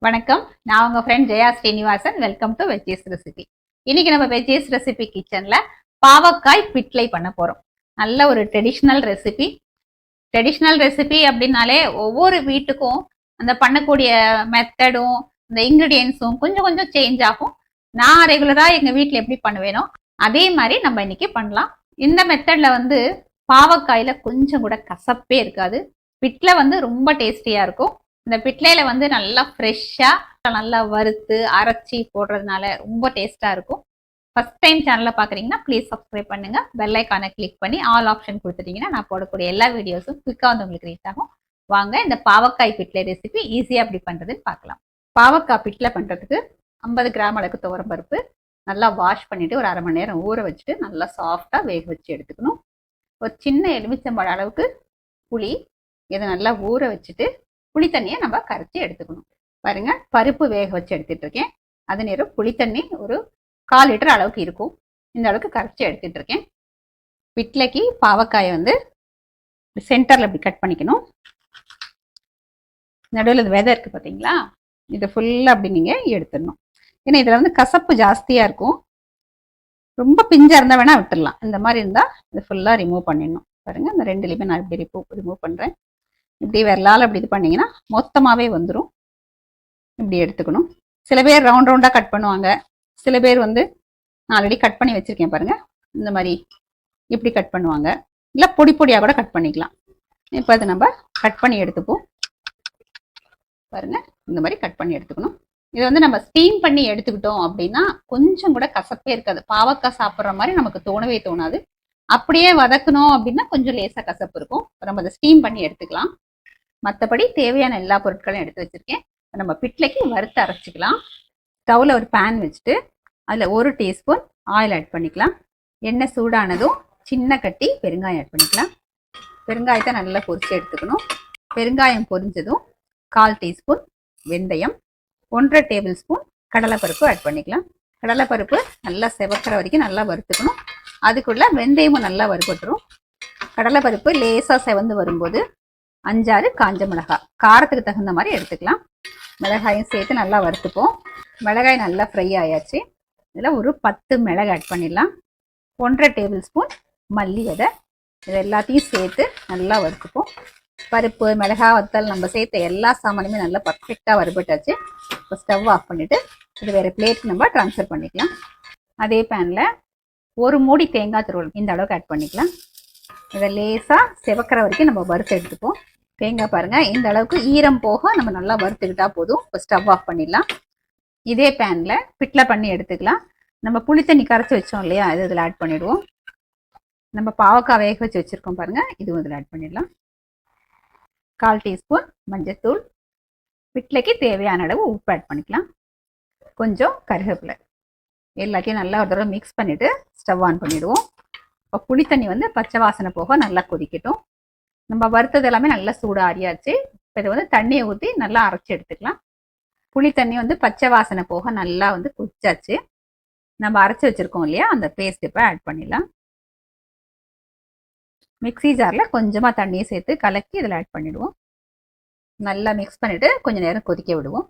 வணக்கம். நான் உங்க friend Jaya Srinivasan. Welcome to veggies recipe. இன்னைக்கு நம்ம வெஜ்ஜீஸ் ரெசிபி கிச்சன்ல பாவக்காய் பிட்லை பண்ண போறோம். நல்ல ஒரு ட்ரெடிஷ்னல் ரெசிபி. ட்ரெடிஷ்னல் ரெசிபி அப்படின்னாலே ஒவ்வொரு வீட்டுக்கும் அந்த பண்ணக்கூடிய மெத்தடும் இந்த இன்கிரீடியன்ஸும் கொஞ்சம் கொஞ்சம் சேஞ்ச் ஆகும். நான் ரெகுலரா எங்க வீட்டில் எப்படி பண்ணுவேனோ அதே மாதிரி நம்ம இன்னைக்கு பண்ணலாம். இந்த மெத்தட்ல வந்து பாவக்காயில கொஞ்சம் கூட கசப்பே இருக்காது. பிட்ல வந்து ரொம்ப டேஸ்டியா இருக்கும். இந்த பிட்லையில வந்து நல்லா ஃப்ரெஷ்ஷா நல்லா வறுத்து அரைச்சி போடுறதுனால ரொம்ப டேஸ்டா இருக்கும். ஃபர்ஸ்ட் டைம் சேனலை பார்க்குறீங்கன்னா ப்ளீஸ் சப்ஸ்கிரைப் பண்ணுங்க. பெல் ஐக்கானை கிளிக் பண்ணி ஆல் ஆப்ஷன் கொடுத்துட்டீங்கன்னா நான் போடக்கூடிய எல்லா வீடியோஸும் குயிக்காக வந்து உங்களுக்கு ரீச் ஆகும். வாங்க இந்த பாவக்காய் பிட்லை ரெசிபி ஈஸியாக எப்படி பண்ணுறதுன்னு பார்க்கலாம். பாவக்காய் பிட்லை பண்ணுறதுக்கு 50 கிராம் அளவுக்கு துவரம் பருப்பு நல்லா வாஷ் பண்ணிட்டு ஒரு அரை மணி நேரம் ஊற வச்சுட்டு நல்லா சாஃப்டாக வேக வச்சு எடுத்துக்கணும். ஒரு சின்ன எலுமிச்சம்பழம் அளவுக்கு புளி இதை நல்லா ஊற வச்சுட்டு புளி தண்ணியை நம்ம கரைச்சி எடுத்துக்கணும். பாருங்க, பருப்பு வேக வச்சு எடுத்துட்டு இருக்கேன். அது நேரம் புளி தண்ணி ஒரு 1/4 லிட்டர் அளவுக்கு இருக்கும். இந்த அளவுக்கு கரைச்சி எடுத்துட்டு இருக்கேன். பிட்லைக்கு பாவக்காயை வந்து சென்டர்ல இப்படி கட் பண்ணிக்கணும். நடுவில் இது விதை இருக்கு பார்த்தீங்களா, இதை ஃபுல்லாக அப்படி நீங்க எடுத்துடணும். ஏன்னா இதில் வந்து கசப்பு ஜாஸ்தியா இருக்கும். ரொம்ப பிஞ்சா இருந்தா வேணா விட்டுடலாம். இந்த மாதிரி இருந்தா இது ஃபுல்லா ரிமூவ் பண்ணிடணும். பாருங்க, இந்த ரெண்டுலையுமே நான் இப்படி ரிமூவ் பண்றேன். இப்படி விரலால் அப்படி இது பண்ணீங்கன்னா மொத்தமாகவே வந்துடும். இப்படி எடுத்துக்கணும். சில பேர் ரவுண்ட் ரவுண்டாக கட் பண்ணுவாங்க. சில பேர் வந்து நான் ஆல்ரெடி கட் பண்ணி வச்சுருக்கேன் பாருங்க, இந்த மாதிரி இப்படி கட் பண்ணுவாங்க. இல்லை பொடி பொடியாக கூட கட் பண்ணிக்கலாம். இப்போ அதை நம்ம கட் பண்ணி எடுத்துப்போம். பாருங்க, இந்த மாதிரி கட் பண்ணி எடுத்துக்கணும். இதை வந்து நம்ம ஸ்டீம் பண்ணி எடுத்துக்கிட்டோம் அப்படின்னா கொஞ்சம் கூட கசப்பே இருக்காது. பாவக்காய் சாப்பிட்ற மாதிரி நமக்கு தோணவே தோணாது. அப்படியே வதக்கணும் அப்படின்னா கொஞ்சம் லேசாக கசப்பு இருக்கும். நம்ம அதை ஸ்டீம் பண்ணி எடுத்துக்கலாம். மற்றபடி தேவையான எல்லா பொருட்களும் எடுத்து வச்சிருக்கேன். நம்ம பிட்லைக்கு வறுத்து அரைச்சிக்கலாம். ஸ்டவ்ல ஒரு பேன் வச்சுட்டு அதில் 1 டீஸ்பூன் ஆயில் ஆட் பண்ணிக்கலாம். எண்ணெய் சூடானதும் சின்ன கட்டி பெருங்காயம் ஆட் பண்ணிக்கலாம். பெருங்காயத்தை நல்லா பொரிச்சு எடுத்துக்கணும். பெருங்காயம் பொரிஞ்சதும் 1/4 டீஸ்பூன் வெந்தயம், 1.5 டேபிள் ஸ்பூன் கடலைப்பருப்பு ஆட் பண்ணிக்கலாம். கடலைப்பருப்பு நல்லா செவக்கிற வரைக்கும் நல்லா வறுத்துக்கணும். அதுக்குள்ள வெந்தயமும் நல்லா வறுபட்டுரும். கடலைப்பருப்பு லேசாக செவந்து வரும்போது 5-6 காஞ்ச மிளகாய் காரத்துக்கு தகுந்த மாதிரி எடுத்துக்கலாம். மிளகாயும் சேர்த்து நல்லா வறுத்துப்போம். மிளகாய் நல்லா ஃப்ரை ஆயாச்சு. இதில் ஒரு 10 மிளகு ஆட் பண்ணிடலாம். 1.5 டேபிள் ஸ்பூன் மல்லி விதை, இது எல்லாத்தையும் சேர்த்து நல்லா வறுத்துப்போம். பருப்பு மிளகாய் வத்தல் நம்ம சேர்த்த எல்லா சாமானுமே நல்லா பர்ஃபெக்டாக வறுபட்டாச்சு. இப்போ ஸ்டவ் ஆஃப் பண்ணிவிட்டு இது வேறு பிளேட் நம்ம ட்ரான்ஸ்ஃபர் பண்ணிக்கலாம். அதே பேனில் ஒரு மூடி தேங்காய் துருவல் இந்த அளவுக்கு ஆட் பண்ணிக்கலாம். இதை லேசாக செவக்கிற வரைக்கும் நம்ம வறுத்து எடுத்துப்போம். தேங்காய் பாருங்க, இந்த அளவுக்கு ஈரம் போக நம்ம நல்லா வறுத்துக்கிட்டா போதும். இப்போ ஸ்டவ் ஆஃப் பண்ணிடலாம். இதே பேன்ல பிட்ல பண்ணி எடுத்துக்கலாம். நம்ம புளி தண்ணி கரைச்சி வச்சோம் இல்லையா, இது இதில் ஆட் பண்ணிடுவோம். நம்ம பாவக்காய் வேக வச்சு வச்சிருக்கோம் பாருங்க, இதுவும் இதில் ஆட் பண்ணிடலாம். 1/4 டீஸ்பூன் மஞ்சத்தூள், பிட்லைக்கு தேவையான அளவு உப்பு ஆட் பண்ணிக்கலாம். கொஞ்சம் கருவேப்பிலை, எல்லாத்தையும் நல்லா ஒரு தடவை மிக்ஸ் பண்ணிட்டு ஸ்டவ் ஆன் பண்ணிடுவோம். இப்போ புளி தண்ணி வந்து பச்சை வாசனை போக நல்லா கொதிக்கட்டும். நம்ம வறுத்தது எல்லாமே நல்லா சூடாக ஆறியாச்சு. இப்போ இதை வந்து தண்ணியை ஊற்றி நல்லா அரைச்சி எடுத்துக்கலாம். புளி தண்ணி வந்து பச்சை வாசனை போக நல்லா வந்து கொதிச்சாச்சு. நம்ம அரைச்சி வச்சிருக்கோம் இல்லையா, அந்த பேஸ்ட் இப்போ ஆட் பண்ணிடலாம். மிக்ஸி ஜாரில் கொஞ்சமாக தண்ணியை சேர்த்து கலக்கி இதில் ஆட் பண்ணிவிடுவோம். நல்லா மிக்ஸ் பண்ணிவிட்டு கொஞ்சம் நேரம் கொதிக்க விடுவோம்.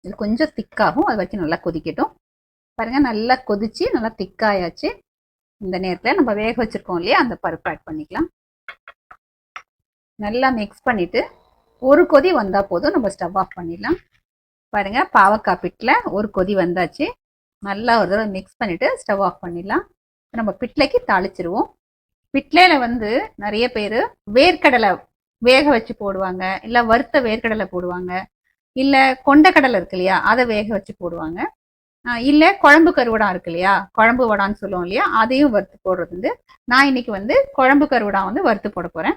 இது கொஞ்சம் திக்காகும், அது வரைக்கும் நல்லா கொதிக்கட்டும். பாருங்கள், நல்லா கொதிச்சு நல்லா திக்காயாச்சு. இந்த நேரத்தில் நம்ம வேக வச்சிருக்கோம் இல்லையா, அந்த பருப்பு ஆட் பண்ணிக்கலாம். நல்லா மிக்ஸ் பண்ணிவிட்டு ஒரு கொதி வந்தால் போதும், நம்ம ஸ்டவ் ஆஃப் பண்ணிடலாம். பாருங்கள், பாவக்காய் பிட்டில் ஒரு கொதி வந்தாச்சு. நல்லா ஒரு தடவை மிக்ஸ் பண்ணிவிட்டு ஸ்டவ் ஆஃப் பண்ணிடலாம். நம்ம பிட்லைக்கு தாளிச்சிருவோம். பிட்லையில் வந்து நிறைய பேர் வேர்க்கடலை வேக வச்சு போடுவாங்க, இல்லை வறுத்த வேர்க்கடலை போடுவாங்க, இல்லை கொண்டக்கடலை இருக்கு இல்லையா, அதை வேக வச்சு போடுவாங்க. இல்லை குழம்பு கருவடா இருக்கு இல்லையா, குழம்பு வடான்னு சொல்லுவோம் இல்லையா, அதையும் வறுத்து போடுறது வந்து. நான் இன்னைக்கு வந்து குழம்பு கருவடா வந்து வறுத்து போட போகிறேன்.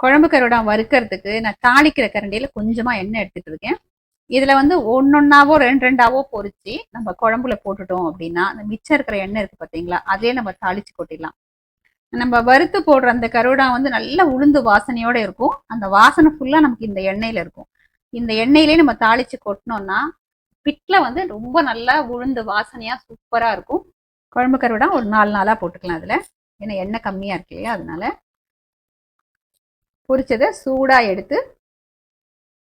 குழம்பு கருவடா வறுக்கிறதுக்கு நான் தாளிக்கிற கரண்டியில் கொஞ்சமாக எண்ணெய் எடுத்துட்டு இருக்கேன். இதில் வந்து ஒன்னொன்னாவோ 2-2ஆவோ பொரிச்சு நம்ம குழம்புல போட்டுட்டோம் அப்படின்னா அந்த மிச்சம் இருக்கிற எண்ணெய் இருக்குது பார்த்தீங்களா, அதே நம்ம தாளித்து கொட்டிடலாம். நம்ம வறுத்து போடுற அந்த கருவடா வந்து நல்ல உளுந்து வாசனையோடு இருக்கும். அந்த வாசனை ஃபுல்லாக நமக்கு இந்த எண்ணெயில் இருக்கும். இந்த எண்ணெயிலே நம்ம தாளித்து கொட்டினோம்னா பிட்டில் வந்து ரொம்ப நல்லா உளுந்து வாசனையாக சூப்பராக இருக்கும். குழம்பு கருவடா ஒரு 4 நாளாக போட்டுக்கலாம் அதில், ஏன்னா எண்ணெய் கம்மியாக இருக்கு இல்லையா, அதனால. பொரிச்சதை சூடாக எடுத்து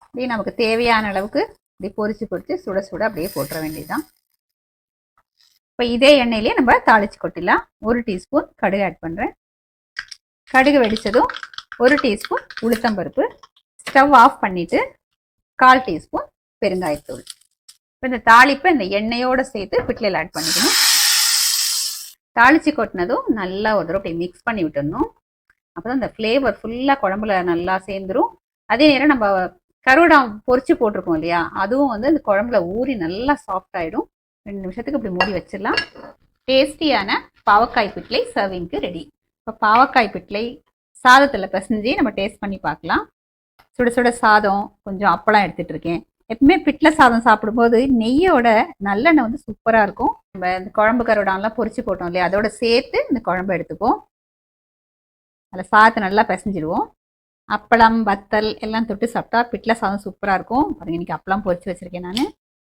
இப்படி நமக்கு தேவையான அளவுக்கு இப்படி பொரிச்சு சுட சுட அப்படியே போட்டுற வேண்டியதுதான். இப்போ இதே எண்ணெயிலேயே நம்ம தாளிச்சு கொட்டிடலாம். 1 டீஸ்பூன் கடுகு ஆட் பண்ணுறேன். கடுகு வெடிச்சதும் 1 டீஸ்பூன் உளுத்தம்பருப்பு. ஸ்டவ் ஆஃப் பண்ணிவிட்டு 1/4 டீஸ்பூன் பெருங்காயத்தூள். இப்போ இந்த தாளிப்பை இந்த எண்ணெயோடு சேர்த்து பிட்லையில் ஆட் பண்ணிக்கணும். தாளித்து கொட்டினதும் நல்லா ஒரு தடவை அப்படி மிக்ஸ் பண்ணி விட்டுடணும். அப்போ தான் இந்த ஃப்ளேவர் ஃபுல்லாக குழம்புல நல்லா சேர்ந்துடும். அதே நேரம் நம்ம கருவாடம் பொரிச்சு போட்டிருக்கோம் இல்லையா, அதுவும் வந்து இந்த குழம்புல ஊறி நல்லா சாஃப்ட் ஆகிடும். 2 நிமிஷத்துக்கு இப்படி மூடி வச்சிடலாம். டேஸ்டியான பாவக்காய் பிட்லை சர்விங்க்கு ரெடி. இப்போ பாவக்காய் பிட்லை சாதத்தில் பிசைஞ்சு நம்ம டேஸ்ட் பண்ணி பார்க்கலாம். சுட சுட சாதம், கொஞ்சம் அப்பளம் எடுத்துகிட்டு இருக்கேன். எப்பவுமே பிட்லை சாதம் சாப்பிடும்போது நெய்யோட நல்லெண்ணெய் வந்து சூப்பராக இருக்கும். நம்ம இந்த குழம்பு கருவாடம்லாம் பொரிச்சு போட்டோம் இல்லையா, அதோட சேர்த்து இந்த குழம்பு எடுத்துப்போம். அதில் சாதத்தை நல்லா பிசைஞ்சிடுவோம். அப்பளம் வத்தல் எல்லாம் தொட்டு சாப்பிட்டா பிட்லை சாதம் சூப்பராக இருக்கும். பாருங்கள், இன்றைக்கி அப்பளம் பொரிச்சு வச்சுருக்கேன் நான்.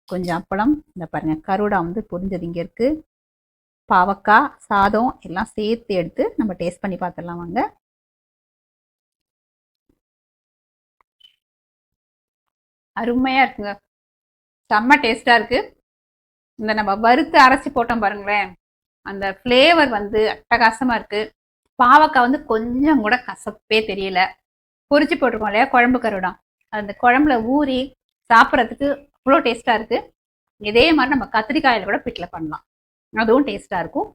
கொஞ்சம் அப்பளம், இந்த பாருங்கள் கருவாடம் வந்து பொரிஞ்சது இங்கே இருக்குது. பாவக்காய் சாதம் எல்லாம் சேர்த்து எடுத்து நம்ம டேஸ்ட் பண்ணி பார்த்துடலாம் வாங்க. அருமையாக இருக்குங்க, செம்ம டேஸ்ட்டாக இருக்குது. இந்த நம்ம வறுத்து அரைச்சி போட்டோம் பாருங்களேன், அந்த ஃப்ளேவர் வந்து அட்டகாசமாக இருக்குது. பாவக்காய் வந்து கொஞ்சம் கூட கசப்பே தெரியல. பொரிச்சு போட்டிருக்கோம் இல்லையா குழம்பு கருவாடம், அந்த குழம்புல ஊறி சாப்பிட்றதுக்கு அவ்வளோ டேஸ்ட்டாக இருக்குது. இதே மாதிரி நம்ம கத்திரிக்காயில் கூட பிட்டில் பண்ணலாம், அதுவும் டேஸ்ட்டாக இருக்கும்.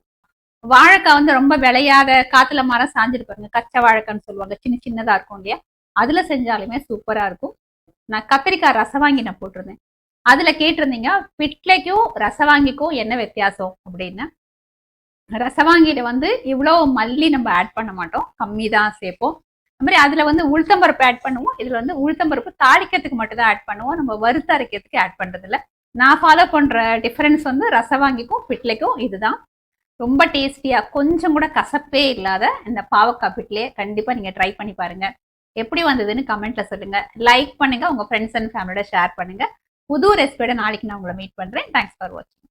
வாழைக்காய் வந்து ரொம்ப விளையாத காற்றுல மரம் சாஞ்சிட்டு பாருங்க, கச்சை வாழைக்கான்னு சொல்லுவாங்க, சின்ன சின்னதாக இருக்கும் இல்லையா, அதில் செஞ்சாலுமே சூப்பராக இருக்கும். நான் கத்திரிக்காய் ரசவாங்கி நான் போட்டிருந்தேன், அதில் கேட்டிருந்தீங்க பிட்லைக்கும் ரசவாங்கிக்கும் என்ன வித்தியாசம் அப்படின்னு. ரசவாங்கியில வந்து இவ்வளோ மல்லி நம்ம ஆட் பண்ண மாட்டோம், கம்மி தான் சேர்ப்போம். அது மாதிரி அதில் வந்து உளுத்தம்பருப்பு ஆட் பண்ணுவோம். இதில் வந்து உளுத்தம்பருப்பு தாளிக்கிறதுக்கு மட்டும் தான் ஆட் பண்ணுவோம், நம்ம வறுத்து அரைக்கிறதுக்கு ஆட் பண்ணுறதில்ல. நான் ஃபாலோ பண்ணுற டிஃப்ரென்ஸ் வந்து ரசவாங்கிக்கும் பிட்லைக்கும் இதுதான். ரொம்ப டேஸ்டியாக கொஞ்சம் கூட கசப்பே இல்லாத இந்த பாவக்காய் பிட்லையை கண்டிப்பாக நீங்கள் ட்ரை பண்ணி பாருங்கள். எப்படி வந்ததுன்னு கமெண்ட்டில் சொல்லுங்கள். லைக் பண்ணுங்கள், உங்கள் ஃப்ரெண்ட்ஸ் அண்ட் ஃபேமிலியோட ஷேர் பண்ணுங்கள். புது ரெசிபியோட நாளைக்கு நான் உங்களை மீட் பண்ணுறேன். தேங்க்ஸ் ஃபார் வாட்சிங்.